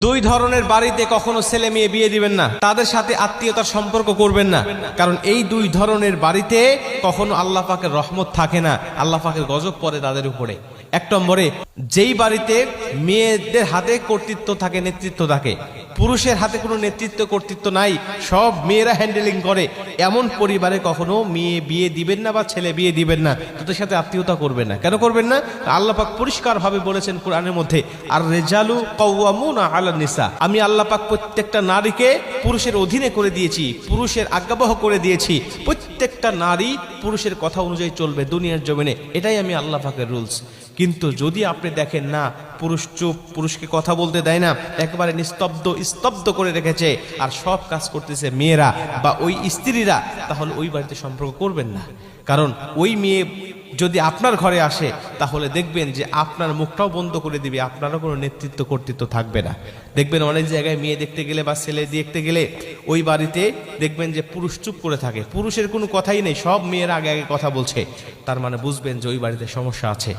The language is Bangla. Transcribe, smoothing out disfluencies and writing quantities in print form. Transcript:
দুই ধরনের বাড়িতে কখনো ছেলে মেয়ে বিয়ে দিবেন না, তাদের সাথে আত্মীয়তার সম্পর্ক করবেন না, কারণ এই দুই ধরনের বাড়িতে কখনো আল্লাহ পাকের রহমত থাকে না, আল্লাহ পাকের গজব পড়ে তাদের উপরে। এক নম্বরে, যেই বাড়িতে মেয়েদের হাতে কর্তৃত্ব থাকে, নেতৃত্ব থাকে, পুরুষের হাতে কোনো নেতৃত্ব কর্তৃত্ব নাই, সব মেয়েরা হ্যান্ডেলিং করে, এমন পরিবারে কখনো মেয়ে বিয়ে দিবেন না বা ছেলে বিয়ে দিবেন না, তাদের সাথে আত্মীয়তা করবেন না। কেন করবেন না? আল্লাহ পাক পরিষ্কারভাবে বলেছেন কোরআনের মধ্যে, আর রেজালু কাওয়ামুনা আলা নিসা, আমি আল্লাহ পাক প্রত্যেকটা নারীকে পুরুষের অধীনে করে দিয়েছি, পুরুষের আজ্ঞাবহ করে দিয়েছি, প্রত্যেকটা নারী পুরুষের কথা অনুযায়ী চলবে দুনিয়ার জমিনে, এটাই আমি আল্লাহ পাকের রুলস। কিন্তু যদি আপনি দেখেন না, পুরুষ চুপ, পুরুষকে কথা বলতে দেয় না, একেবারে স্তব্ধ করে রেখেছে, আর সব কাজ করতেছে মেয়েরা বা ওই স্ত্রীরা, তাহলে ওই বাড়িতে সম্পর্ক করবেন না। কারণ ওই মেয়ে যদি আপনার ঘরে আসে, তাহলে দেখবেন যে আপনার মুখটাও বন্ধ করে দিবে, আপনারও কোনো নেতৃত্ব কর্তৃত্ব থাকবে না। দেখবেন অনেক জায়গায় মেয়ে দেখতে গেলে বা ছেলে দেখতে গেলে ওই বাড়িতে দেখবেন যে পুরুষ চুপ করে থাকে, পুরুষের কোনো কথাই নেই, সব মেয়েরা আগে আগে কথা বলছে, তার মানে বুঝবেন যে ওই বাড়িতে সমস্যা আছে।